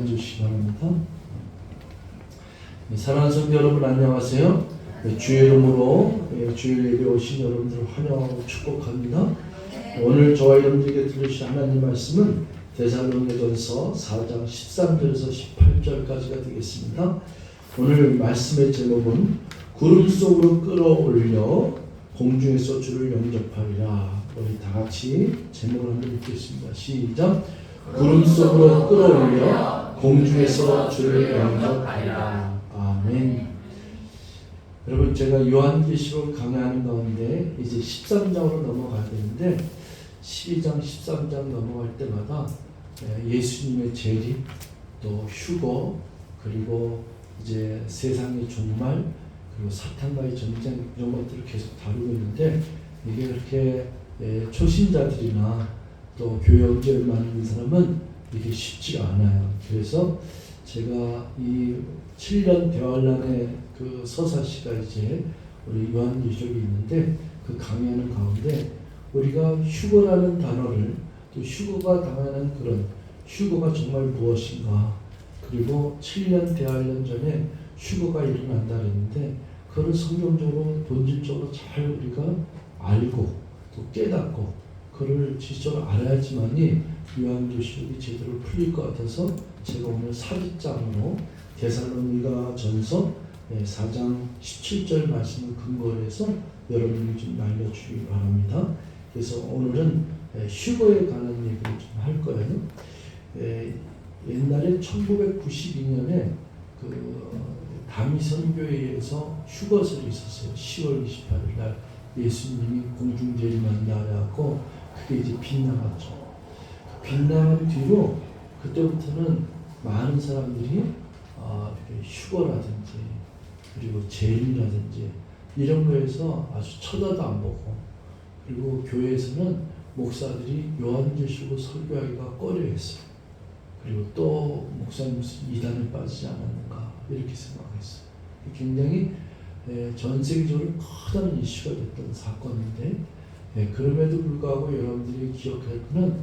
앉으시기 바랍니다. 사랑하는 성도 여러분, 안녕하세요. 주의 이름으로 주일 예배 오신 여러분들을 환영하고 축복합니다. 오늘 저와 여러분들에게 들으실 하나님 말씀은 데살로니가전서 4장 13절에서 18절까지가 되겠습니다. 오늘 말씀의 제목은 구름 속으로 끌어올려 공중에서 주를 영접하리라. 우리 다 같이 제목을 한번 읽겠습니다. 시작. 구름 속으로 끌어올려 공중에서 주를 영접하리라. 아멘. 여러분, 제가 요한계시록 강의하는 가운데 이제 13장으로 넘어가야 되는데 12장, 13장 넘어갈 때마다 예수님의 재림, 또 휴거, 그리고 이제 세상의 종말, 그리고 사탄과의 전쟁, 이런 것들을 계속 다루고 있는데 이게 그렇게 초신자들이나 또 교회 언제를 만드는 사람은 이게 쉽지가 않아요. 그래서 제가 이 7년 대환란의 그 서사시가 이제 우리 요한계시록이 있는데 그 강의하는 가운데 우리가 휴거라는 단어를, 또 휴거가 당하는 그런 휴거가 정말 무엇인가, 그리고 7년 대환란 전에 휴거가 일어난다 그랬는데 그걸 성경적으로 본질적으로 잘 우리가 알고 또 깨닫고 그를 지적으로 알아야지만이 요한계시록이 제대로 풀릴 것 같아서 제가 오늘 사직장으로 데살로니가전서 4장 17절 말씀을 근거로 해서 여러분이 좀 알려주시기 바랍니다. 그래서 오늘은 휴거에 관한 얘기를 좀 할 거예요. 옛날에 1992년에 그 다미선교회에서 휴거설이 있었어요. 10월 28일 날 예수님이 공중재림한다고 그게 이제 빗나갔죠. 빗나간 뒤로 그때부터는 많은 사람들이 이렇게 휴거라든지 그리고 재림이라든지 이런 거에서 아주 쳐다도 안 보고, 그리고 교회에서는 목사들이 요한계시록 설교하기가 꺼려했어요. 그리고 또 목사님 무슨 이단에 빠지지 않았는가 이렇게 생각했어요. 굉장히 전 세계적으로 커다란 이슈가 됐던 사건인데 그럼에도 불구하고 여러분들이 기억할 거는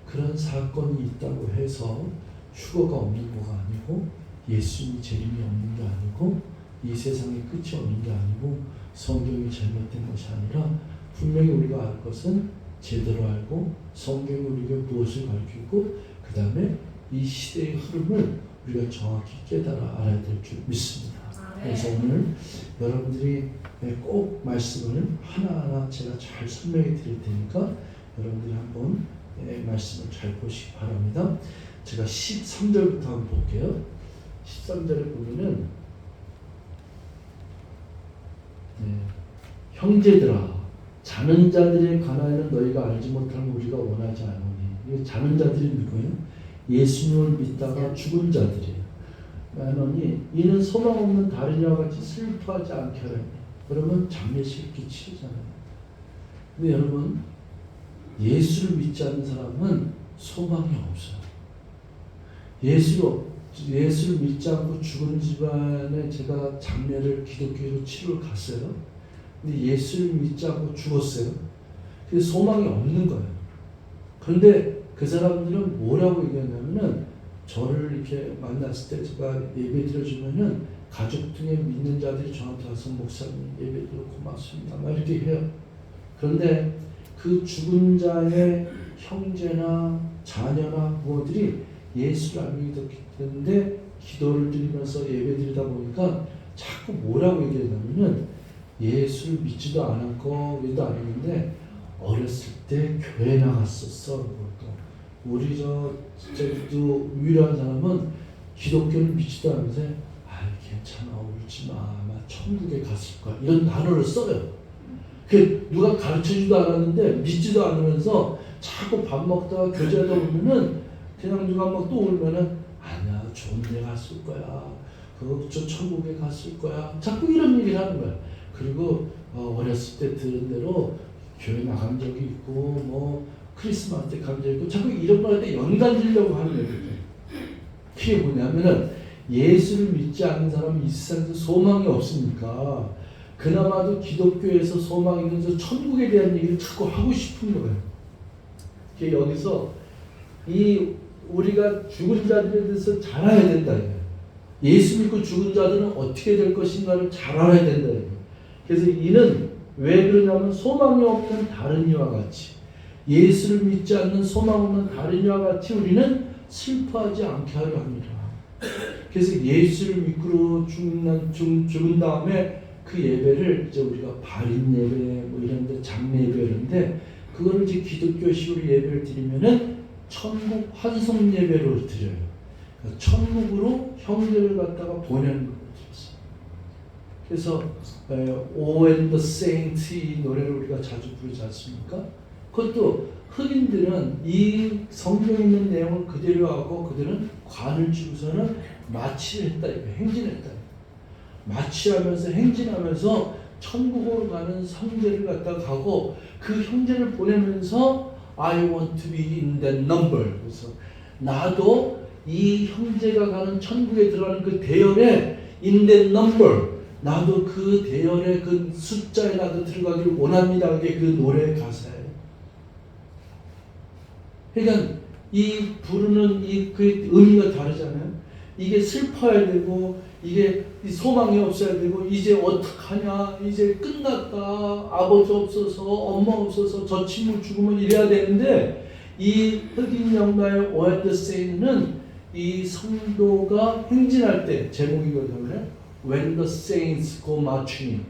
그런 사건이 있다고 해서 휴거가 없는 거가 아니고 예수님이 재림이 없는 게 아니고 이 세상의 끝이 없는 게 아니고 성경이 잘못된 것이 아니라 분명히 우리가 알 것은 제대로 알고 성경이 우리에게 무엇을 가르치고 그 다음에 이 시대의 흐름을 우리가 정확히 깨달아 알아야 될 줄 믿습니다. 그래서 오늘 여러분들이 꼭 말씀을 하나하나 제가 잘 설명해 드릴 테니까 여러분들이 한번 말씀을 잘 보시기 바랍니다. 제가 13절부터 한번 볼게요. 13절에 보면은 형제들아, 자는 자들에 관하여는 너희가 알지 못하는 우리가 원하지 않으니. 이 자는 자들이 누구예요? 예수님을 믿다가 죽은 자들이에요. 하나니 이는 소망 없는 다리와 같이 슬퍼하지 않게 하라니. 그러면 장례식 이렇게 치르잖아요. 근데 여러분, 예수를 믿지 않는 사람은 소망이 없어요. 예수를 믿지 않고 죽은 집안에 제가 장례를 기독교로 치러 갔어요. 근데 예수를 믿지 않고 죽었어요. 그래서 소망이 없는 거예요. 그런데 그 사람들은 뭐라고 얘기하냐면은 저를 이렇게 만났을 때 제가 예배 드려주면은 가족 중에 믿는 자들이 저한테 와서 목사님 예배 드려 고맙습니다 막 이렇게 해요. 그런데 그 죽은 자의 형제나 자녀나 부모들이 예수를 안 믿기 때문에 기도를 드리면서 예배 드리다 보니까 자꾸 뭐라고 얘기하냐면은 예수를 믿지도 않았고 믿도 안 했는데 어렸을 때 교회 나갔었어. 우리 진짜도 유일한 사람은 기독교를 믿지도 않으면서 괜찮아 울지 마, 아마 천국에 갔을 거야 이런 단어를 써요. 그 누가 가르쳐주지도 않았는데 믿지도 않으면서 자꾸 밥 먹다가 교제하다 보면은 그냥 누가 막 또 울면은 아니야 좋은 데 갔을 거야, 저 천국에 갔을 거야, 자꾸 이런 얘기를 하는 거야. 그리고 어렸을 때 들은 대로 교회 나간 적이 있고 뭐 크리스마스 때 간 적이 있고 자꾸 이런 거한테 연관 지려고 하는 거예요. 그게 뭐냐면은 예수를 믿지 않는 사람이 이 세상에서 소망이 없으니까 그나마도 기독교에서 소망이 있는 천국에 대한 얘기를 자꾸 하고 싶은 거예요. 여기서 이 우리가 죽은 자들에 대해서 잘 알아야 된다. 예수 믿고 죽은 자들은 어떻게 될 것인가를 잘 알아야 된다. 그래서 이는 왜 그러냐면 소망이 없는 다른 이와 같이 예수를 믿지 않는 소망 없는 다른 이와 같이 우리는 슬퍼하지 않게 하려 합니다. 그래서 예수를 믿고 죽은 다음에 그 예배를 이제 우리가 발인 예배 뭐 이런데 장례 예배 이런데 그거를 이제 기독교식으로 예배를 드리면은 천국 환송 예배로 드려요. 그러니까 천국으로 형제를 갖다가 보내는 걸 들었어요. 그래서 O and the Saints 이 노래를 우리가 자주 부르지 않습니까? 그것도 흑인들은 이 성경에 있는 내용을 그대로 하고 그들은 관을 주고서는 마취를 했다. 행진을 했다. 마취하면서 행진하면서 천국으로 가는 형제를 갖다가 가고 그 형제를 보내면서 I want to be in that number. 그래서 나도 이 형제가 가는 천국에 들어가는 그 대열에 in that number. 나도 그 대열의 그 숫자에 나도 들어가기를 원합니다. 이게 그 노래의 가사예요. 그러니까 이 부르는 그 의미가 다르잖아요. 이게 슬퍼야 되고 이게 소망이 없어야 되고 이제 어떡하냐 이제 끝났다 아버지 없어서 엄마 없어서 저 친구 죽으면 이래야 되는데 이 흑인 영가의 O and the Saints는 이 성도가 행진할 때 제목이거든요. When the Saints go marching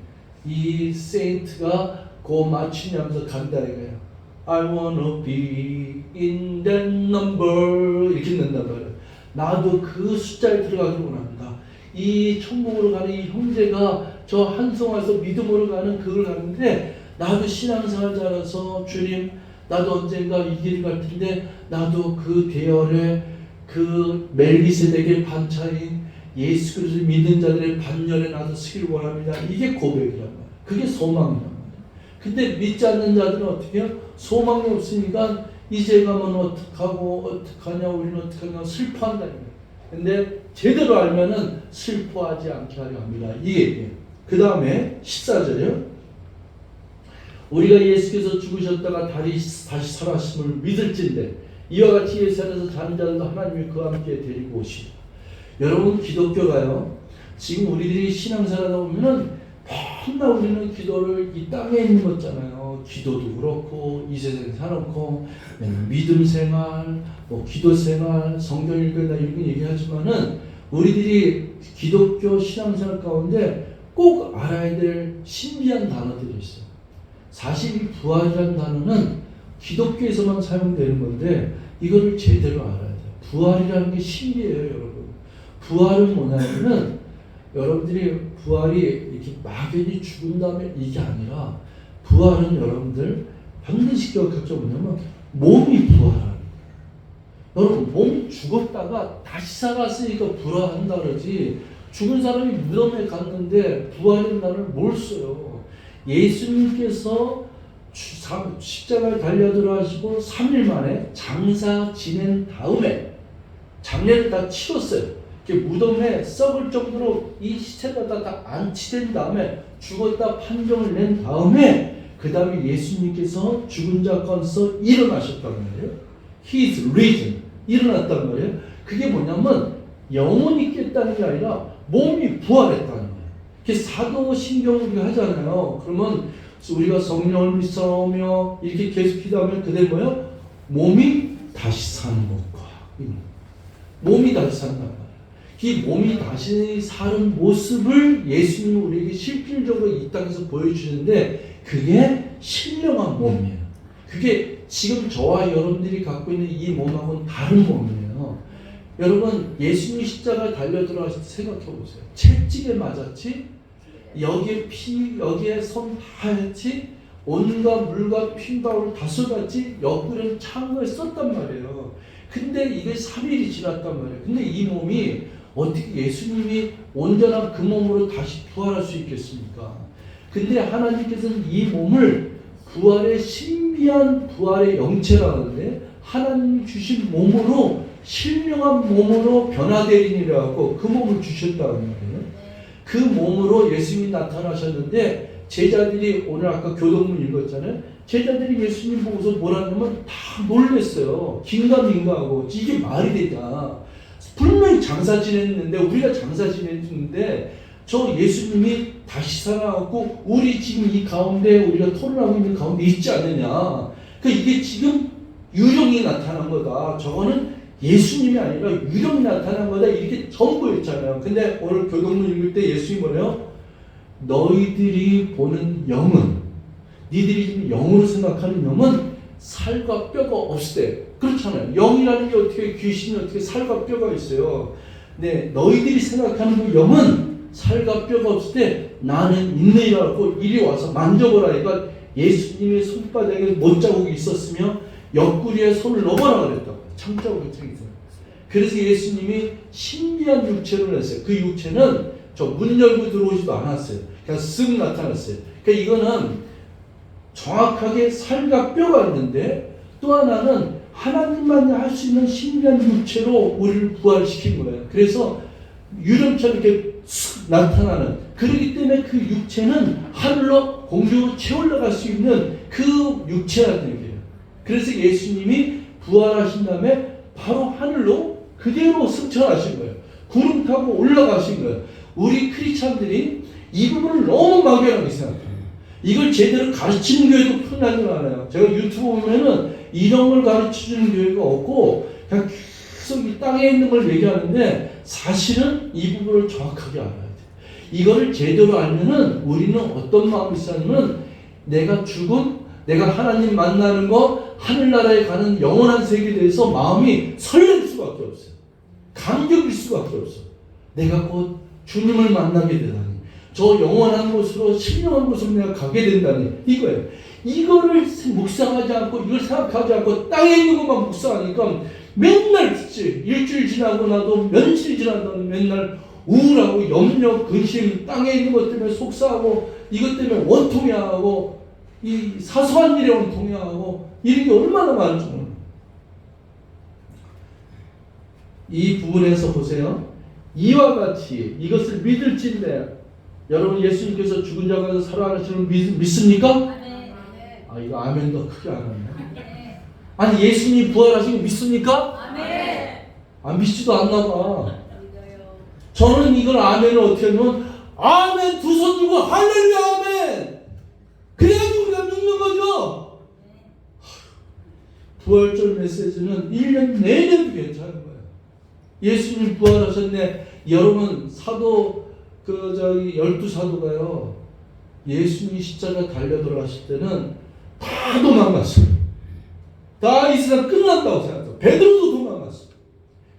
이 세인트가 go marching 하면서 간다 이거예요. I wanna be in that number 이렇게 된단 말이에요. 나도 그 숫자에 들어가기를 원합니다. 이 천국으로 가는 이 형제가 저 한송화에서 믿음으로 가는 그걸 가는데 나도 신앙생활 잘해서 주님 나도 언젠가 이 길을 갈 텐데 나도 그 대열에 그 멜기세덱의 반차인 예수 그리스도를 믿는 자들의 반열에 나도 서기를 원합니다. 이게 고백이란 말이에요. 그게 소망이란 말이에요. 근데 믿지 않는 자들은 어떻게 해요? 소망이 없으니까 이제 가면 어떡하고 어떡하냐 우리는 어떡하냐 슬퍼한다는 거예요. 근데 제대로 알면은 슬퍼하지 않게 하려 합니다. 이게 얘기예요. 그 다음에 14절이요. 우리가 예수께서 죽으셨다가 다시 살아심을 믿을진대 이와 같이 예수 안에서 자는 자들도 하나님이 그와 함께 데리고 오시리라. 여러분 기독교가요. 지금 우리들이 신앙생활하다 보면은 맨날 우리는 기도를 이 땅에 있는 거잖아요. 기도도 그렇고 이 세상에 사놓고 믿음 생활, 뭐 기도 생활, 성경 읽는다 이런 얘기하지만은 우리들이 기독교 신앙생활 가운데 꼭 알아야 될 신비한 단어들이 있어요. 사실 이 부활이라는 단어는 기독교에서만 사용되는 건데 이거를 제대로 알아야 돼요. 부활이라는 게 신비해요, 여러분. 부활은 뭐냐면은 여러분들이 부활이 이렇게 막연히 죽은 다음에 이게 아니라 부활은 여러분들 반드시 기억할 게 뭐냐면 몸이 부활하는 거예요. 여러분 몸이 죽었다가 다시 살았으니까 부활한다 그러지 죽은 사람이 무덤에 갔는데 부활의 날을 뭘 써요. 예수님께서 십자가에 달려들어 하시고 3일 만에 장사 지낸 다음에 장례를 다 치렀어요. 무덤에 썩을 정도로 이 시체가 다 안치된 다음에 죽었다 판정을 낸 다음에 그 다음에 예수님께서 죽은 자 가운데서 일어나셨단 말이에요. He is risen. 일어났단 말이에요. 그게 뭐냐면 영혼이 깼다는 게 아니라 몸이 부활했다는 거예요. 그래서 사도신경을 우리가 하잖아요. 그러면 우리가 성령을 믿사오며 이렇게 계속 기도하면 그대 뭐예요? 몸이 다시 사는 것과 몸이 다시 산단 말이에요. 이 몸이 다시 사는 모습을 예수님은 우리에게 실질적으로 이 땅에서 보여주는데 그게 신령한 몸이에요. 그게 지금 저와 여러분들이 갖고 있는 이 몸하고는 다른 몸이에요. 여러분 예수님 십자가에 달려 들어가실 때 생각해 보세요. 채찍에 맞았지? 여기에 피, 여기에 손 다 했지? 온갖 물과 핀방울 다 쏟았지? 옆구리는 찬 걸 썼단 말이에요. 근데 이게 3일이 지났단 말이에요. 근데 이 몸이 어떻게 예수님이 온전한 그 몸으로 다시 부활할 수 있겠습니까? 근데 하나님께서는 이 몸을 부활의 신비한 부활의 영체라는데 하나님 주신 몸으로 신령한 몸으로 변화되리니라고 그 몸을 주셨다는 거예요. 그 몸으로 예수님이 나타나셨는데 제자들이 오늘 아까 교동문 읽었잖아요. 제자들이 예수님 보고서 뭐라냐면 다 놀랬어요. 긴가민가하고 이게 말이 되냐. 분명히 장사 지냈는데 우리가 장사 지냈는데 저 예수님이 다시 살아왔고 우리 지금 이 가운데 우리가 토론하고 있는 가운데 있지 않느냐. 그러니까 이게 지금 유령이 나타난 거다. 저거는 예수님이 아니라 유령이 나타난 거다. 이렇게 전부였잖아요. 근데 오늘 교동문 읽을 때 예수님이 뭐래요? 너희들이 보는 영은, 니들이 지금 영으로 생각하는 영은 살과 뼈가 없을 때, 그렇잖아요. 영이라는 게 어떻게, 귀신이 어떻게 살과 뼈가 있어요. 네, 너희들이 생각하는 그 영은 살과 뼈가 없을 때 나는 있느니라고 이리 와서 만져보라. 그러니까 예수님의 손바닥에 못자국이 있었으며 옆구리에 손을 넣어라 그랬다고. 창자국이 있어요. 그래서 예수님이 신비한 육체를 냈어요. 그 육체는 저 문 열고 들어오지도 않았어요. 그냥 쓱 나타났어요. 그러니까 이거는 정확하게 살과 뼈가 있는데 또 하나는 하나님만 할 수 있는 신비한 육체로 우리를 부활시킨 거예요. 그래서 유령처럼 이렇게 쓱 나타나는, 그렇기 때문에 그 육체는 하늘로 공중으로 채올라갈 수 있는 그 육체라는 얘기예요. 그래서 예수님이 부활하신 다음에 바로 하늘로 그대로 승천하신 거예요. 구름 타고 올라가신 거예요. 우리 크리스찬들이 이 부분을 너무 막연하게 생각해요. 이걸 제대로 가르치는 교회도 흔하지 않아요. 제가 유튜브 보면은 이런 걸 가르치는 교회가 없고 그냥 계속 이 땅에 있는 걸 얘기하는데 사실은 이 부분을 정확하게 알아야 돼요. 이거를 제대로 알면은 우리는 어떤 마음이 있냐면 내가 죽음, 내가 하나님 만나는 거, 하늘나라에 가는 영원한 세계에 대해서 마음이 설렐 수밖에 없어요. 감격일 수밖에 없어. 내가 곧 주님을 만나게 되다니, 저 영원한 곳으로, 신령한 곳으로 내가 가게 된다니, 이거예요. 이거를 묵상하지 않고, 이걸 생각하지 않고 땅에 있는 것만 묵상하니까 맨날 듣지. 일주일 지나고 나도 며칠 지나도 맨날 우울하고 염려, 근심, 땅에 있는 것 때문에 속상하고, 이것 때문에 원통해하고, 이 사소한 일에 원통해하고, 이런 게 얼마나 많은지 모릅니다. 이 부분에서 보세요. 이와 같이 이것을 믿을진데, 여러분 예수님께서 죽은 자 가운데 살아나시는 믿습니까? 아멘. 아, 이거 아멘도 크게 안 하네. 아니 예수님 부활하신 거 믿습니까? 아멘. 안 믿지도 않나 봐. 믿어요. 저는 이걸 아멘을 어떻게 하면 아멘 두 손 들고 할렐루야 아멘. 그래야지 우리가 믿는 거죠. 부활절 메시지는 1년 내내도 괜찮은 거예요. 예수님 부활하셨네. 여러분 사도 열두 사도가요, 예수님이 십자가 달려 돌아가실 때는 다 도망갔어요. 다 이 세상 끝났다고 생각했어요. 베드로도 도망갔어요.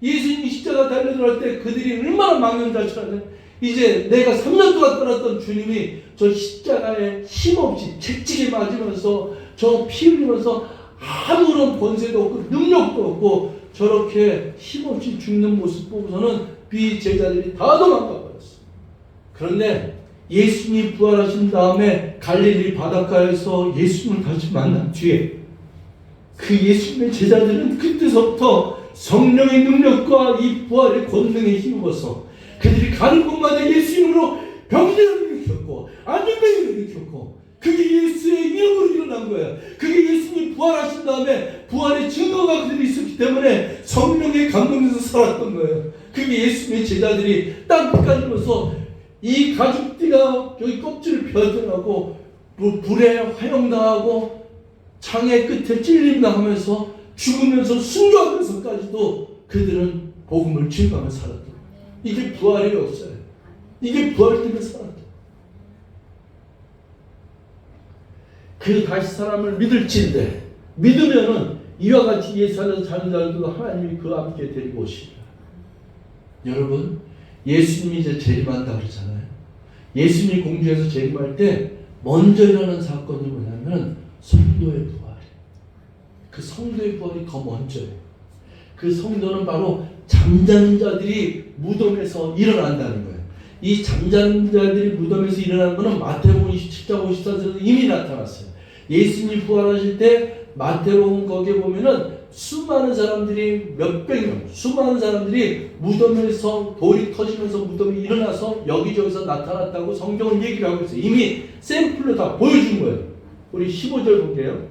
예수님이 십자가 달려 돌아갈 때 그들이 얼마나 망연자실하냐. 이제 내가 3년 동안 떠났던 주님이 저 십자가에 힘없이 채찍에 맞으면서 저 피 흘리면서 아무런 권세도 없고 능력도 없고 저렇게 힘없이 죽는 모습 보고서는 비제자들이 다 도망가 버렸어요. 그런데 예수님이 부활하신 다음에 갈릴리 바닷가에서 예수님을 다시 만난 뒤에 그 예수님의 제자들은 그때서부터 성령의 능력과 이 부활의 권능에 힘입어서 그들이 가는 곳마다 예수님으로 병들을 일으켰고 안전병을 일으켰고, 그게 예수의 이름으로 일어난 거예요. 그게 예수님이 부활하신 다음에 부활의 증거가 그들이 있었기 때문에 성령의 감동에서 살았던 거예요. 그게 예수님의 제자들이 땅 끝까지 오면서 이 가죽띠가 여기 껍질을 펴져나고 불에 화형당하고 창의 끝에 찔림당하면서 죽으면서 순교하면서까지도 그들은 복음을 증거하며 살았던 거예요. 이게 부활의 역사예요. 이게 부활 때문에 살았다. 그 다시 사람을 믿을지인데, 믿으면은 이와 같이 예수 안에서 사는 자들도 하나님이 그 함께 데리고 오시리라. 여러분, 예수님이 이제 재림한다 그러잖아요. 예수님이 공중에서 재림할 때 먼저 일어나는 사건이 뭐냐면 성도의 부활이에요. 그 성도의 부활이 더 먼저예요. 그 성도는 바로 잠자는 자들이 무덤에서 일어난다는 거예요. 이 잠자는 자들이 무덤에서 일어나는 것은 마태복음 27장 54절에서 이미 나타났어요. 예수님이 부활하실 때 마태복음 거기에 보면은 수많은 사람들이 몇백 명, 수많은 사람들이 무덤에서 돌이 터지면서 무덤이 일어나서 여기저기서 나타났다고 성경은 얘기를 하고 있어요. 이미 샘플로 다 보여준 거예요. 우리 15절 볼게요.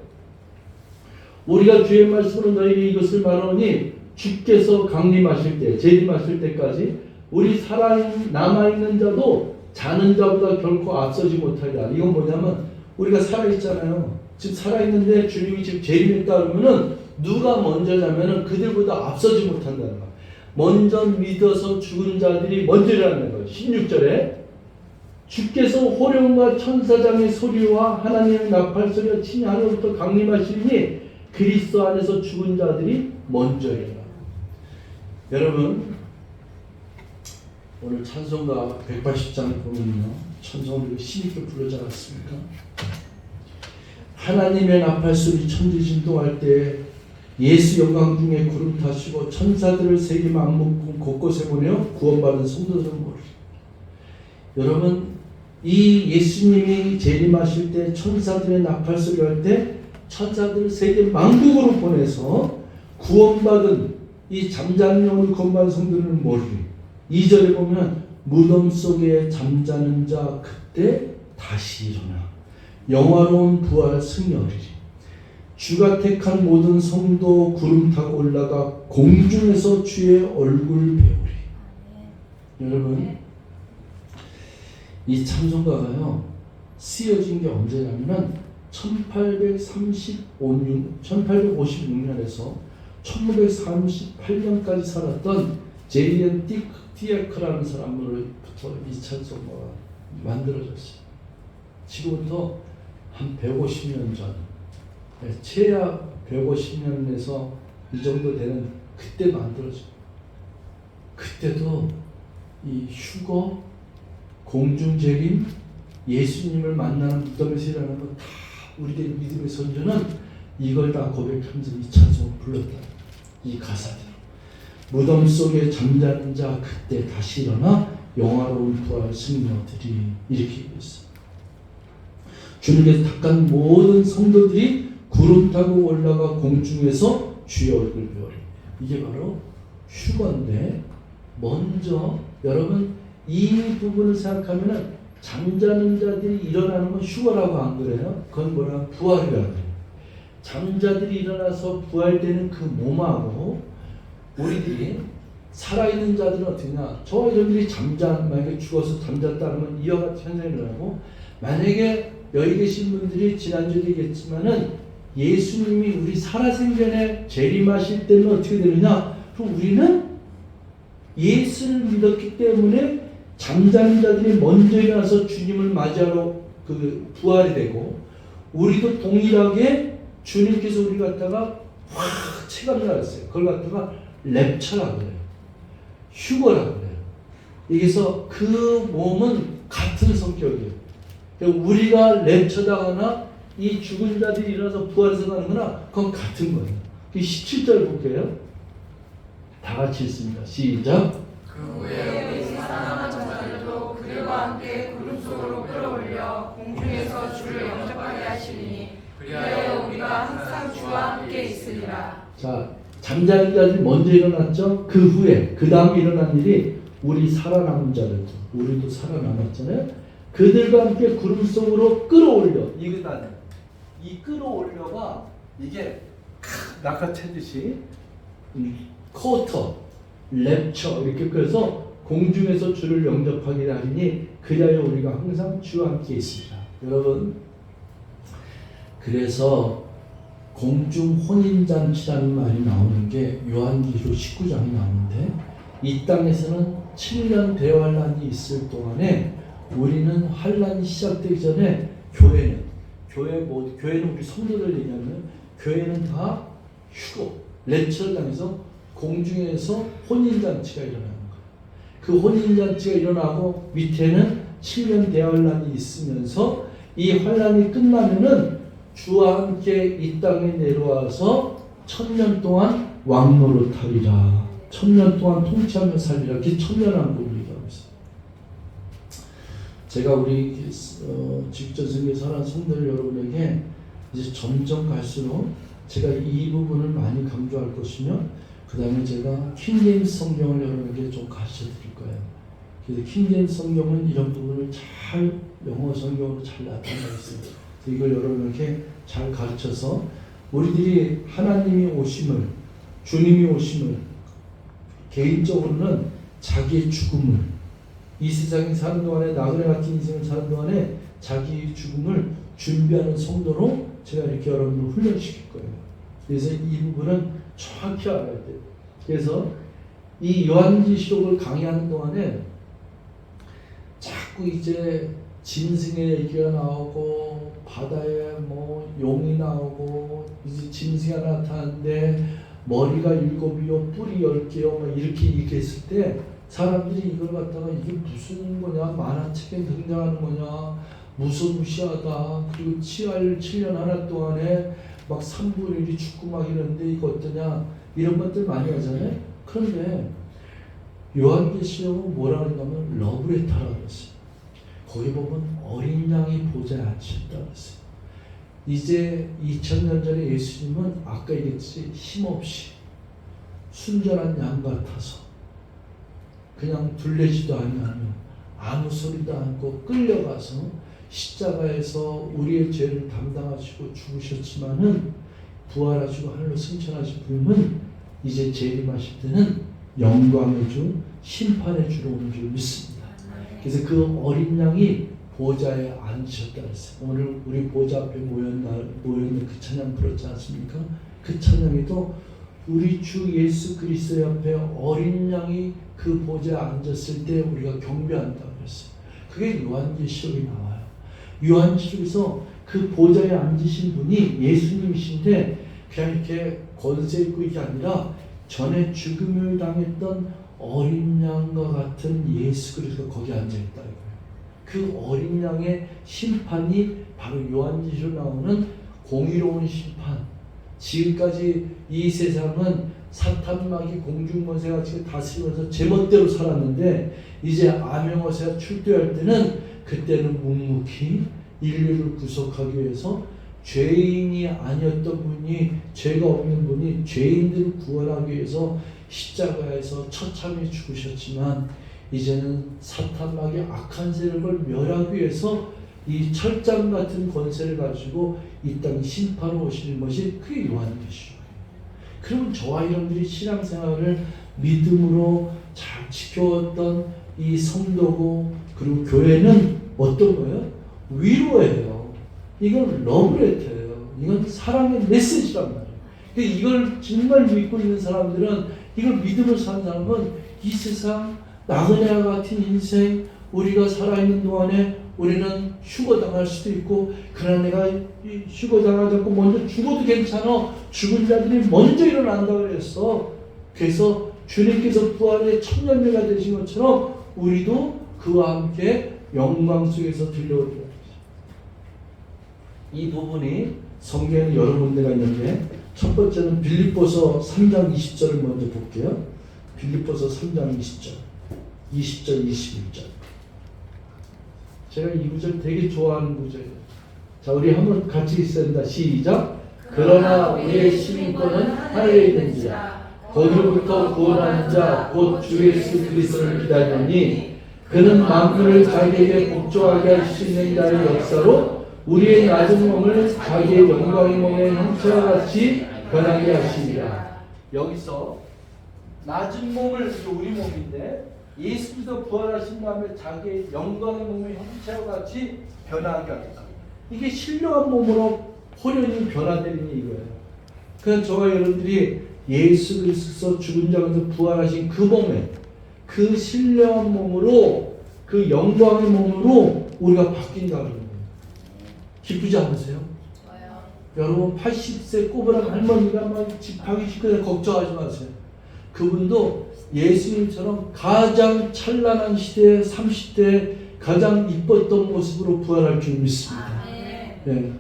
우리가 주의 말씀으로 너희에게 이것을 말하니 주께서 강림하실 때, 재림하실 때까지 우리 남아있는 자도 자는 자보다 결코 앞서지 못하리라. 이건 뭐냐면 우리가 살아있잖아요. 지금 살아있는데 주님이 지금 재림했다 그러면은 누가 먼저 자면은 그들보다 앞서지 못한다는 거야. 먼저 믿어서 죽은 자들이 먼저 일어나는 거예요. 16절에 주께서 호령과 천사장의 소리와 하나님의 나팔 소리와 친히 하늘부터 강림하시니 그리스도 안에서 죽은 자들이 먼저 일어나. 여러분 오늘 찬송가 180장 보면요 찬송을 신있게 부르지 않았습니까? 하나님의 나팔 소리 천지 진동할 때 예수 영광 중에 구름 타시고 천사들을 세계 만국 곳곳에 보내어 구원받은 성도들은 모르리. 여러분 이 예수님이 재림하실 때 천사들의 나팔 소리 할 때 천사들을 세계 만국으로 보내서 구원받은 이 잠자는 영혼을 구원받은 성도들은 모르리. 2절에 보면 무덤 속에 잠자는 자 그때 다시 일어나 영화로운 부활 승리하리리. 주가 택한 모든 성도 구름 타고 올라가 공중에서 주의 얼굴 배우리. 여러분 이 찬송가가요 쓰여진 게 언제냐면 1856년에서 1938년까지 살았던 제리언 티에크라는 사람으로부터 이 찬송가가 만들어졌어요. 지금부터 한 150년 전, 최하 150년에서 이 정도 되는 그때 만들어졌어요. 그때도 이 휴거, 공중재림, 예수님을 만나는 무덤에서 일어나는 거 다 우리들의 믿음의 선조는 이걸 다 고백하면서 이 찬송을 불렀다. 이 가사대로. 무덤 속에 잠자는 자 그때 다시 일어나 영화로운 부활 승리하리리. 이렇게 얘기했어요. 주님께서 택한 모든 성도들이 구름 타고 올라가 공중에서 주의 얼굴 배우리. 이게 바로 휴거인데 먼저 여러분 이 부분을 생각하면은 잠자는 자들이 일어나는 건 휴거라고 안 그래요? 그건 뭐라 부활이라고 해요. 잠자들이 일어나서 부활되는 그 몸하고 우리들이 살아있는 자들은 어떻게냐? 저와 여러분들이 만약에 죽어서 잠잤다면 이와 같은 현상이 일어나고 만약에 여기 계신 분들이 지난주에 얘기했지만은 예수님이 우리 살아생전에 재림하실 때는 어떻게 되느냐? 그럼 우리는 예수를 믿었기 때문에 잠자는 자들이 먼저 일어나서 주님을 맞이하러 그 부활이 되고 우리도 동일하게 주님께서 우리 갖다가 확 체감을 하셨어요. 그걸 갖다가 랩처라고 그래요. 휴거라고 그래요. 여기서 그 몸은 같은 성격이에요. 그러니까 우리가 랩처다거나 이 죽은 자들이 일어나서 부활해서 가는 거나 그건 같은 거예요. 17절 볼게요. 다 같이 읽습니다. 시작. 그 후에 우리 살아남은 자들도 그들과 함께 구름 속으로 끌어올려 공중에서 주를 영접하게 하시니 그리하여 우리가 항상 주와 함께 있으리라. 자, 잠자는 자들이 먼저 일어났죠. 그 후에 그 다음에 일어난 일이 우리 살아남은 자들, 우리도 살아남았잖아요. 그들과 함께 구름 속으로 끌어올려. 이거다. 이 끌어올려가 이게 낙하채듯이 쿼터, 랩처 이렇게 그래서 공중에서 주를 영접하게 하리니 그리하여 우리가 항상 주와 함께 있으리라. 여러분 그래서 공중 혼인잔치라는 말이 나오는 게 요한계시록 19장이 나오는데 이 땅에서는 7년 대환란이 있을 동안에 우리는 환란이 시작되기 전에 교회는 우리 성도들 얘기하면 교회는 다 휴거, 랩처를 당해서 공중에서 혼인잔치가 일어나는 거예요. 그 혼인잔치가 일어나고 밑에는 7년 대환란이 있으면서 이 환란이 끝나면은 주와 함께 이 땅에 내려와서 1000년 동안 왕노릇하리라. 1000년 동안 통치하며 살리라. 그게 천년왕국을 얘기하고 있어요. 제가 우리 직전생에 살아난 성도들 여러분에게 이제 점점 갈수록 제가 이 부분을 많이 강조할 것이며 그 다음에 제가 킹제임스 성경을 여러분에게 좀 가르쳐 드릴 거예요. 그래서 킹제임스 성경은 이런 부분을 잘 영어 성경으로 잘 나타내고 있습니다. 이걸 여러분에게 잘 가르쳐서 우리들이 하나님이 오심을, 주님이 오심을, 개인적으로는 자기의 죽음을, 이 세상에 사는 동안에 나그네 같은 인생을 사는 동안에 자기 죽음을 준비하는 성도로 제가 이렇게 여러분을 훈련시킬 거예요. 그래서 이 부분은 정확히 알아야 돼요. 그래서 이 요한계시록을 강의하는 동안에 자꾸 이제 짐승의 얘기가 나오고 바다에 뭐 용이 나오고 이제 짐승이 나타나는데 머리가 7이요 뿔이 10개요 막 이렇게 얘기했을 때 사람들이 이걸 갖다가 이게 무슨 거냐, 만화책에 등장하는 거냐, 무시무시하다, 그리고 치알 7년 하나 동안에 막 3분의 1이 죽고 막 이러는데 이거 어떠냐, 이런 것들 많이 하잖아요. 그런데 요한계시록은 뭐라 그러냐면 러브레터라고 했어요. 거기 보면 어린 양이 보좌에 앉으셨다고 했어요. 이제 2000년 전에 예수님은 아까 얘기했듯이 힘없이 순전한 양 같아서 그냥 둘레지도 아니하며 아무 소리도 않고 끌려가서 십자가에서 우리의 죄를 담당하시고 죽으셨지만은 부활하시고 하늘로 승천하신 분은 이제 재림하실 때는 영광의 주, 심판의 주로 오는 줄 믿습니다. 그래서 그 어린 양이 보좌에 앉으셨다 그랬어요. 오늘 우리 보좌 앞에 모여있는 그 찬양 들었지 않습니까? 그 찬양에도 우리 주 예수 그리스도 옆에 어린 양이 그 보좌에 앉았을 때 우리가 경배한다고 그랬어요. 그게 요한계시록에 나와요. 요한계시록에서 그 보좌에 앉으신 분이 예수님이신데 그냥 이렇게 권세 있고 이게 아니라 전에 죽음을 당했던 어린 양과 같은 예수 그리스도가 거기 앉아있다 이거예요. 그 어린 양의 심판이 바로 요한계시록에 나오는 공의로운 심판. 지금까지 이 세상은 사탄마귀 공중권세같이 다스리면서 제멋대로 살았는데 이제 암행어세가 출두할 때는 그때는 묵묵히 인류를 구속하기 위해서 죄인이 아니었던 분이, 죄가 없는 분이 죄인들을 구원하기 위해서 십자가에서 처참히 죽으셨지만 이제는 사탄마귀 악한 세력을 멸하기 위해서 이 철장 같은 권세를 가지고 이 땅에 심판으로 오시는 것이 그게 요한계시록이에요. 그러면 저와 여러분들이 신앙생활을 믿음으로 잘 지켜왔던 이 성도고 그리고 교회는 어떤 거예요? 위로예요. 이건 러브레터예요. 이건 사랑의 메시지란 말이에요. 이걸 정말 믿고 있는 사람들은, 이걸 믿음으로 사는 사람은 이 세상 나그네와 같은 인생, 우리가 살아있는 동안에 우리는 휴거당할 수도 있고, 그러나 내가 휴거당하지 않고 먼저 죽어도 괜찮아. 죽은 자들이 먼저 일어난다고 그랬어. 그래서 주님께서 부활의 청년대가 되신 것처럼 우리도 그와 함께 영광 속에서 들려오리라. 이 부분이 성경에 여러 군데가 있는데, 첫 번째는 빌립보서 3장 20절을 먼저 볼게요. 빌립보서 3장 20절, 20절, 21절. 제가 이 구절 되게 좋아하는 구절이에요. 자, 우리 한번 같이 읽습니다. 시작. 그러나 우리의 시민권은 하늘에 있는지라 거기로부터 구원하는 자 곧 주 예수 그리스도를 기다리니 그는 만물을 자기에게 복종하게 할 수 있는 자의 역사로 우리의 낮은 몸을 자기의 영광의 몸의 형체와 같이 변하게 하시리라. 여기서 낮은 몸을, 우리 몸인데 예수께서 부활하신 다음에 자기의 영광의 몸의 형체와 같이 변하게 하겠다. 이게 신령한 몸으로 호련히 변화되는 이거예요. 그래서 저와 여러분들이 예수 그리스도 죽은 자 가운데 부활하신 그 몸에, 그 신령한 몸으로, 그 영광의 몸으로 우리가 바뀐다는 거예요. 기쁘지 않으세요? 좋아요. 여러분 80세 꼬부랑 할머니가 막 집하기 싫거나 걱정하지 마세요. 그분도 예수님처럼 가장 찬란한 시대에 30대 가장 이뻤던 모습으로 부활할 줄 믿습니다. 네.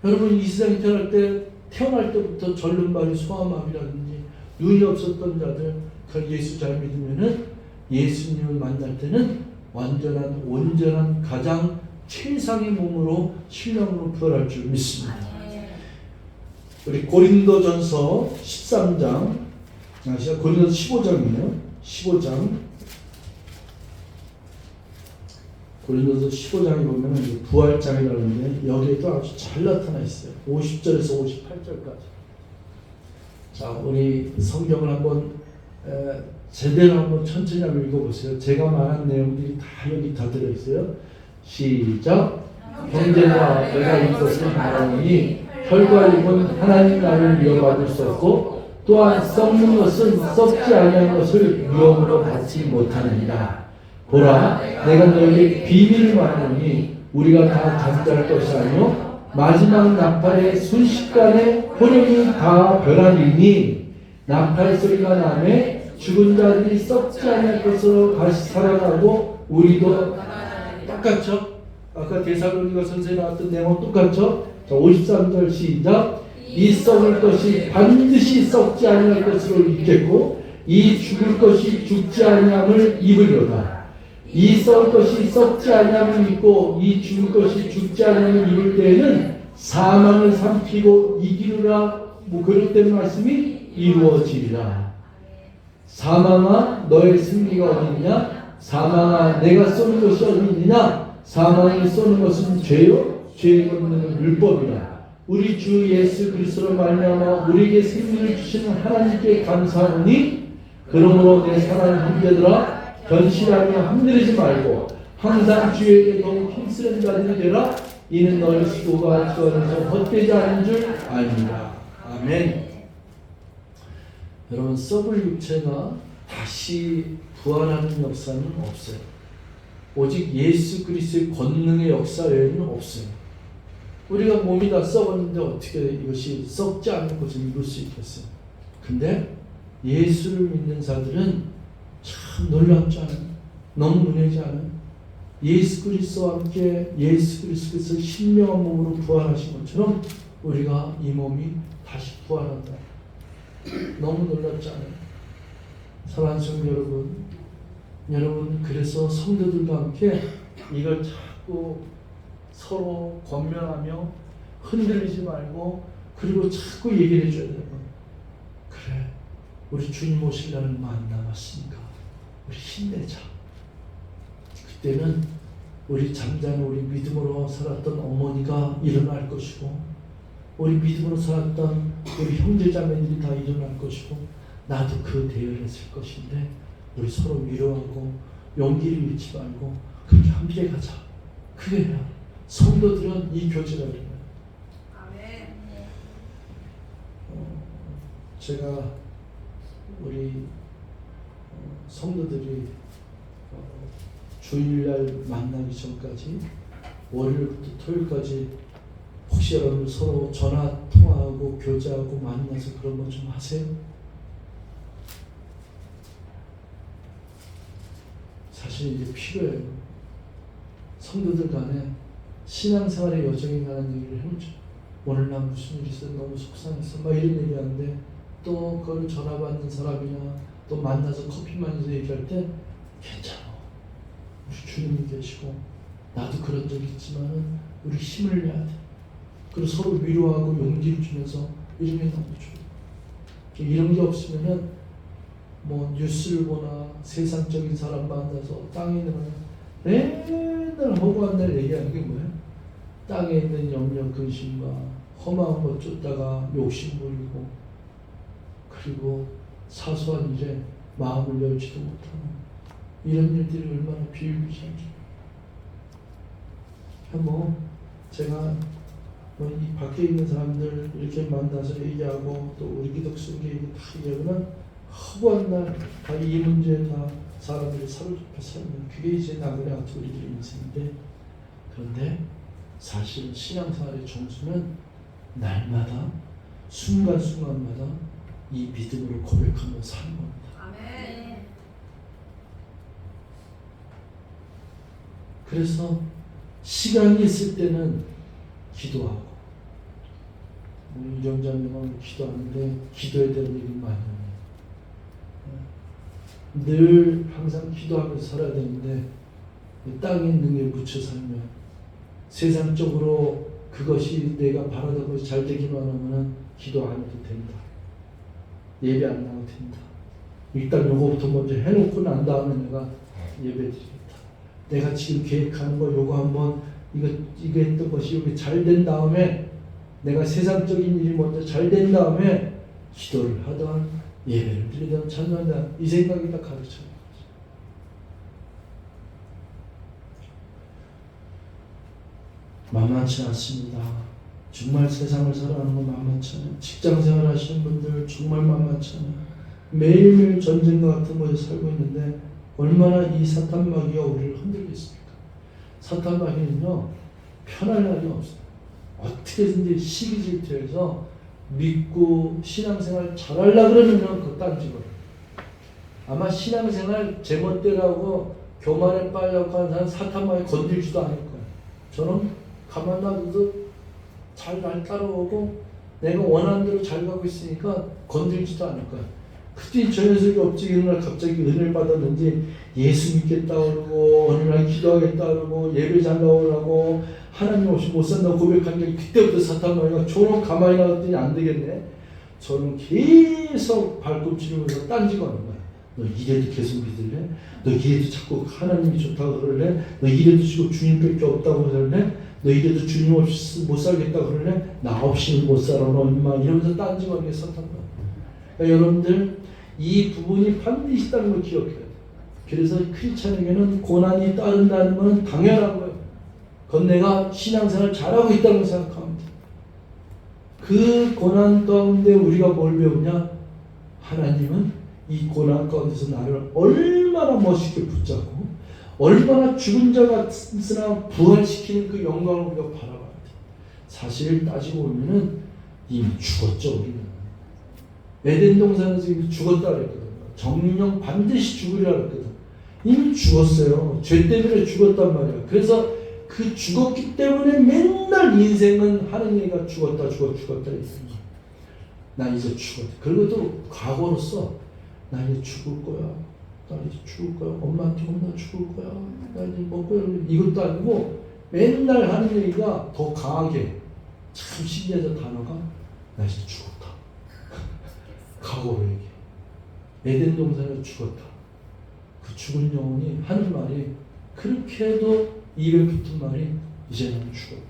여러분 이 세상에 태어날 때부터 절름발이 소아마비라든지 눈이 없었던 자들 그 예수 잘 믿으면은 예수님을 만날 때는 완전한 온전한 가장 최상의 몸으로 신령으로 부활할 줄 믿습니다. 우리 고린도전서 13장, 고린도서 15장이네요. 15장. 고린도서 15장에 보면 부활장이라는데 여기에도 아주 잘 나타나 있어요. 50절에서 58절까지. 자, 우리 성경을 한번 제대로 한번 천천히 한번 읽어보세요. 제가 말한 내용들이 다 여기 다 들어있어요. 시작. 형제들아, 내가 이것을 말하노니 혈과 육은 하나님 나라를 이어받을 수 없고 또한 썩는 것은 썩지 아니한 것을 위험으로 받지 못하느니라. 보라, 내가 너에게 비밀을 말하노니 우리가 다 잠잘 것이 아니요 마지막 나팔의 순식간에 호령이 다 변하리니 나팔 소리가 나매 죽은 자들이 썩지 아니할 것으로 다시 살아나고 우리도 똑같죠? 아까 데살로니가 선생이 나왔던 내용은 똑같죠? 자, 53절 시작. 이 썩을 것이 반드시 썩지 아니할 것으로 있겠고 이 죽을 것이 죽지 아니함을 입으려다. 이 썩을 것이 썩지 아니함을 입고 이 죽을 것이 죽지 아니함을 입을 때에는 사망을 삼키고 이기리라. 그릇된 말씀이 이루어지리라. 사망아, 너의 승리가 어디 있냐? 사망아, 내가 쏘는 것이 어디 있느냐? 사망을 쏘는 것은 죄요, 죄의 권능은 율법이라. 우리 주 예수 그리스도로 말미암아 우리에게 생명을 주시는 하나님께 감사하노니 그러므로 내 사랑하는 형제들아, 견실하며 흔들리지 말고 항상 주에게 더욱 힘쓰는 자들이 되라. 이는 너희 수고가 주 안에서 헛되지 않은 줄 압니다. 아멘. 여러분, 썩을 육체가 다시 부활하는 역사는 없어요. 오직 예수 그리스도의 권능의 역사 외에는 없어요. 우리가 몸이 다 썩었는데 어떻게 이것이 썩지 않은 것을 입을 수 있겠어요? 근데 예수를 믿는 자들은 참 놀랍지 않아요? 너무 은혜지 않아요? 예수 그리스도와 함께 예수 그리스도께서 신명한 몸으로 부활하신 것처럼 우리가 이 몸이 다시 부활한다. 너무 놀랍지 않아요? 사랑하는 성도 여러분, 그래서 성도들과 함께 이걸 자꾸 서로 권면하며 흔들리지 말고, 그리고 자꾸 얘기를 해줘야 돼요. 그래, 우리 주님 오실 날은 많이 남았으니까 우리 힘내자. 그때는 우리 잠자는 우리 믿음으로 살았던 어머니가 일어날 것이고, 우리 믿음으로 살았던 우리 형제자매들이 다 일어날 것이고, 나도 그 대열에 설 것인데 우리 서로 위로하고 용기를 잃지 말고 그렇게 함께 가자. 그래야 성도들은 이 교제가 일어나요. 아멘. 제가 우리 성도들이 주일날 만나기 전까지 월요일부터 토요일까지 혹시 여러분 서로 전화 통화하고 교제하고 만나서 그런 거 좀 하세요? 사실 이게 필요해요. 성도들 간에 신앙생활의 여정에 관한 얘기를 해보죠. 오늘 난 무슨 일이 있어, 너무 속상했어, 막 이런 얘기하는데, 또 그걸 전화 받는 사람이나 또 만나서 커피 마시면서 얘기할 때 괜찮아, 우리 주님이 계시고 나도 그런 적이 있지만은 우리 힘을 내야 돼. 그리고 서로 위로하고 용기를 주면서 이런 게 너무 좋아요. 이런 게 없으면은 뭐 뉴스를 보나 세상적인 사람 만나서 땅에 있는 거는 맨날 허구한 날 얘기하는 게 뭐예요? 땅에 있는 염려, 근심과 험한 것 쫓다가 욕심 부리고, 그리고 사소한 일에 마음을 열지도 못하는 이런 일들이 얼마나 비일비재한지. 뭐 제가 이 밖에 있는 사람들 이렇게 만나서 얘기하고 또 우리 기독교계 얘기 다 얘기하면 허구한 날 다 이 문제에 다 사람들이 사로잡혀 살면 그게 이제 나그네 같은 우리들의 인생인데, 그런데 사실 신앙생활의 정수는 날마다 순간순간마다 이 믿음으로 고백하며 사는 겁니다. 아멘. 그래서 시간이 있을 때는 기도하고, 유정자님은 기도하는데 기도에 대한 얘기를 많이 합니다. 늘 항상 기도하면서 살아야 되는데 땅에 있는 게 묻혀 살면 세상적으로 그것이 내가 바라던 것이 잘 되기만 하면 기도 안 해도 된다. 예배 안 나와도 된다. 일단 요거부터 먼저 해놓고 난 다음에 내가 예배 드리겠다. 내가 지금 계획하는 거 요거 한번 이거 했던 것이 여기 잘 된 다음에 내가 세상적인 일이 먼저 잘 된 다음에 기도를 하던 예배를 드리던 찬양한다. 이 생각이 다 가르쳐요. 만만치 않습니다. 정말 세상을 살아가는 건 만만치 않아요. 직장생활 하시는 분들 정말 만만치 않아요. 매일매일 전쟁과 같은 곳에 살고 있는데 얼마나 이 사탄 마귀가 우리를 흔들겠습니까? 사탄 마귀는요 편할 날이 없어요. 어떻게든지 시기 질투해서 믿고 신앙생활 잘하려고 그러면 그거 딴지거든요. 아마 신앙생활 제멋대로하고 교만에 빠져서 하는 사람 사탄 마귀 건들지도 않을 거예요. 저는 가만 놔둬도 잘 날 따라오고 내가 원하는 대로 잘 가고 있으니까 건들지도 않을 거야. 그때 저 녀석이 없지 어느 날 갑자기 은혜를 받았는지 예수 믿겠다 그러고 어느 날 기도하겠다 그러고 예배 잘 나오라고 하나님 없이 못 산다고 고백한 게 그때부터 사탄 마귀가 저는 가만히 놔뒀더니 안 되겠네. 저는 계속 발꿈치면서 딴지거는 거야. 너 이래도 계속 믿을래? 너 이래도 자꾸 하나님이 좋다고 그럴래? 너 이래도 지금 주님밖에 없다고 그럴래? 너 이래도 주님 없이 못 살겠다 그럴래? 나 없이는 못 살아 너 임마 이러면서 딴지거는 게 사탄 거야. 그러니까 여러분들 이 부분이 반드시 있다는 걸 기억해야 돼요. 그래서 크리스찬에게는 고난이 따른다는 건 당연한 거예요. 그건 내가 신앙생활 잘하고 있다고 생각합니다. 그 고난 가운데 우리가 뭘 배우냐? 하나님은 이 고난 가운데서 나를 얼마나 멋있게 붙잡고 얼마나 죽은 자 같으나 부활시키는 그 영광을 우리가 바라봐야 돼요. 사실 따지고 보면은 이미 죽었죠. 우리는 에덴 동산에서 이미 죽었다 그랬거든요. 정령 반드시 죽으리라 그랬거든. 이미 죽었어요. 죄 때문에 죽었단 말이야. 그래서 그 죽었기 때문에 맨날 인생은 하는 얘기가 죽었다 이랬습니다. 나 이제 죽었다. 그리고 또 과거로서 나 이제 죽을 거야. 나 이제 죽을 거야. 엄마한테 혼나 죽을 거야. 나 이제 먹고 이것도 아니고 맨날 하는 얘기가 더 강하게 참 신기하죠. 단어가 나 이제 죽었다. 과거로 얘기해. 에덴 동산에서 죽었다. 그 죽은 영혼이 하는 말이 그렇게 해도 입에 붙은 말이 이제 난 죽었다.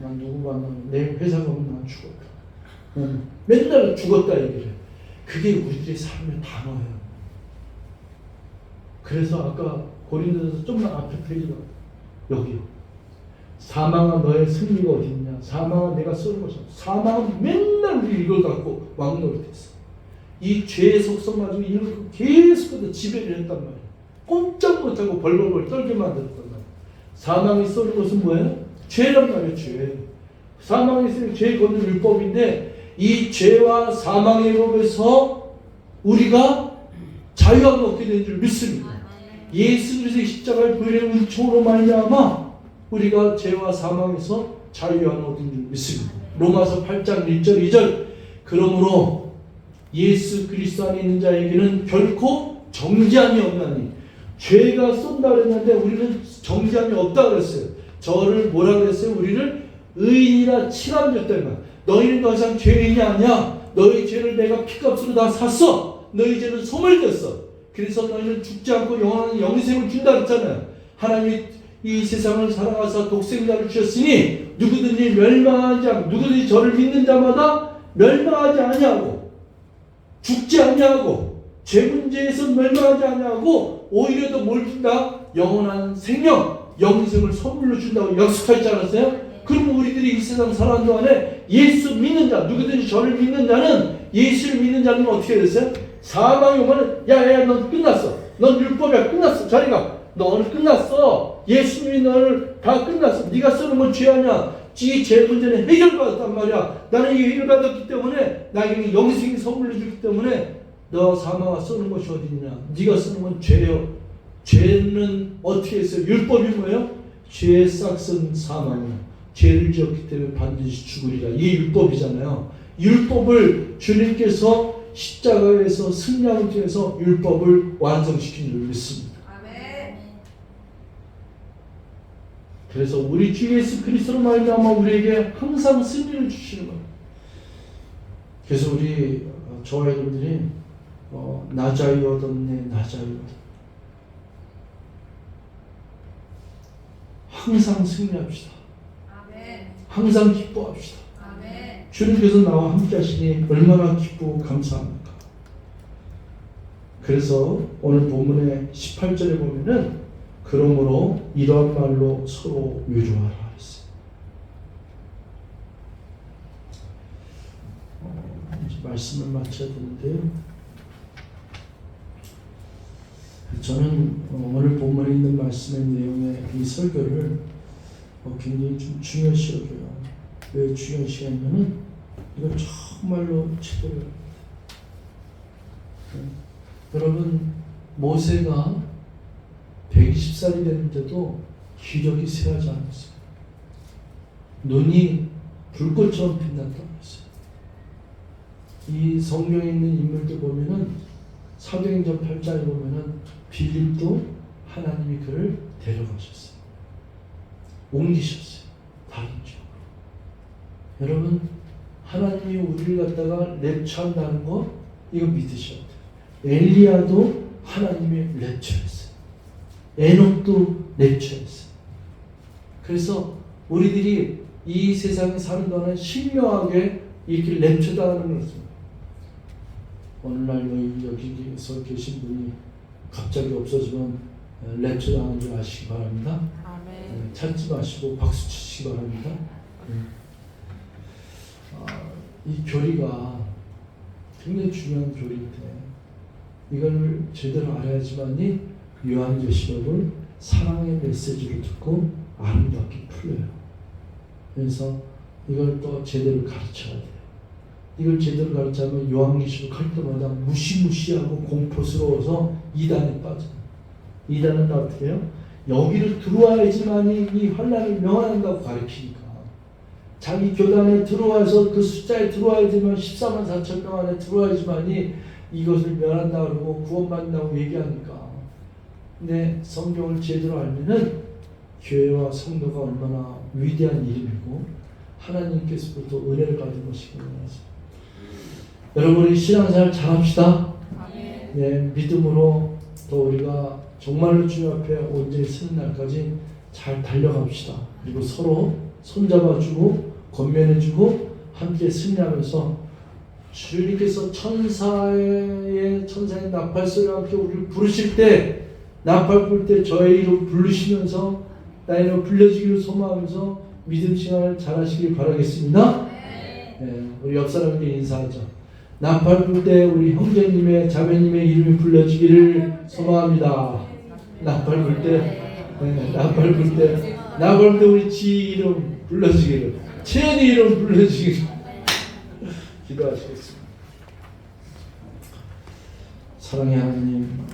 난 누구 만나면 내 회사 가면 난 죽었다. 맨날 죽었다 얘기를 해. 그게 우리들의 삶의 단어예요. 그래서 아까 고린도전서 좀만 앞에 페이지가 여기요. 사망은 너의 승리가 어디 있냐? 사망은 내가 쏘는 것이야. 사망은 맨날 우리 이걸 갖고 왕노릇했어. 이 죄의 속성 가지고 이걸 계속 지배를 했단 말이야. 꼼짝 못하고 벌벌벌 떨게 만들었단 말이야. 사망이 쏘는 것은 뭐예요? 죄란 말이에요. 죄. 사망이 있으면 죄 거는 율법인데 이 죄와 사망의 법에서 우리가 자유함을 얻게 된 줄 믿습니다. 예수 그리스도의 십자가의 부활의 은총으로 말미암아 우리가 죄와 사망에서 자유함을 얻은 줄 믿습니다. 로마서 8장 1절 2절 그러므로 예수 그리스도 안에 있는 자에게는 결코 정죄함이 없나니 죄가 쏜다 그랬는데 우리는 정죄함이 없다 그랬어요. 저를 뭐라 그랬어요? 우리를 의인이라 칭함줬다. 너희는 더 이상 죄인이 아니야. 너희 죄를 내가 피값으로 다 샀어. 너희 죄는 소멸됐어. 그래서 너희는 죽지 않고 영원한 영생을 준다 그랬잖아요. 하나님이 이 세상을 사랑하사 독생자를 주셨으니 누구든지 멸망하지 않고 누구든지 저를 믿는 자마다 멸망하지 아니하고 죽지 아니하고 죄 문제에서 멸망하지 아니하고 오히려 더 뭘 준다? 영원한 생명, 영생을 선물로 준다고 약속하지 않았어요? 그럼 우리들이 이 세상 살아가는 동안에 예수 믿는 자, 누구든지 저를 믿는 자는 예수를 믿는 자는 어떻게 됐어요? 사망이 오면 야야야 넌 끝났어. 넌 율법이야. 끝났어. 자리가. 너는 끝났어. 예수님이 너를 다 끝났어. 네가 쓰는 건 죄 아니야. 이 죄 문제는 해결받았단 말이야. 나는 이 해결받았기 때문에 나에게 영생이 선물로 주기 때문에 너 사망아 쓰는 것이 어디 있냐. 네가 쓰는 건 죄요. 죄는 어떻게 했어요? 율법이 뭐예요? 죄의 싹은 사망이야. 죄를 지었기 때문에 반드시 죽으리라. 이게 율법이잖아요. 율법을 주님께서 십자가에서 승리함을 통해서 율법을 완성시킨 줄 믿습니다. 아멘. 그래서 우리 주 예수 그리스도로 말미암아 우리에게 항상 승리를 주시는 거예요. 그래서 저와 여러분들이 나자유하던 나자유하던 항상 승리합시다. 아멘. 항상 기뻐합시다. 아멘. 주님께서 나와 함께 하시니 얼마나 기쁘고 감사합니까? 그래서 오늘 본문의 18절에 보면은 그러므로 이러한 말로 서로 위로하라 했어요. 이제 말씀을 마쳐야 되는데요. 저는 오늘 본문에 있는 말씀의 내용의 이 설교를 굉장히 좀 중요시 여겨요. 왜 중요시 하냐면은 이걸 정말로 제대로 해야 돼요. 여러분, 모세가 120살이 됐는데도 기력이 쇠하지 않았어요. 눈이 불꽃처럼 빛났다고 했어요. 이 성경에 있는 인물들 보면은 사도행전 8장에 보면은 빌립도 하나님이 그를 데려가셨어요. 옮기셨어요. 다른 지역으로. 여러분, 하나님이 우리를 갖다가 랩처한다는 거 이거 믿으셔야 돼요. 엘리야도 하나님이 랩처했어요. 에녹도 랩처했어요. 그래서 우리들이 이 세상에 사는 동안에 신묘하게 이렇게 랩처당하는 것입니다. 오늘날 여기서 계신 분이 갑자기 없어지면 랩처당한 줄 아시기 바랍니다. 아멘. 찾지 마시고 박수 치시기 바랍니다. 이 교리가 굉장히 중요한 교리인데 이걸 제대로 알아야지만이 요한계시록을 사랑의 메시지를 듣고 아름답게 풀려요. 그래서 이걸 또 제대로 가르쳐야 돼요. 이걸 제대로 가르치면 요한계시록 할 때마다 무시무시하고 공포스러워서 이단에 빠져요. 이단은 어떻게 해요? 여기를 들어와야지만이 이 환난을 명한다고 가르치니까 자기 교단에 들어와서 그 숫자에 들어와야 되면 14만 4천 명 안에 들어와야지만이 이것을 면한다 그러고 구원받는다고 얘기하니까. 근데 성경을 제대로 알면은 교회와 성도가 얼마나 위대한 이름이고 하나님께서부터 은혜를 받은 것이구나. 여러분, 우리 신앙생활 잘합시다. 아멘. 네, 믿음으로 더 우리가 정말로 주님 앞에 온전히 서는 날까지 잘 달려갑시다. 그리고 서로 손잡아주고 권면해주고 함께 승리하면서 주님께서 천사의 나팔소리와 함께 우리를 부르실 때 나팔 불 때 저의 이름 부르시면서 나의 이름 불려지기를 소망하면서 믿음 생활을 잘하시길 바라겠습니다. 네, 우리 옆 사람에게 인사하죠. 나팔 불 때 우리 형제님의 자매님의 이름이 불려지기를 소망합니다. 나팔 불 때, 나팔 불 때 우리 지 이름 불러지기를, 채연이 이름 불러지기를 기도하시겠습니다. 사랑의 하나님,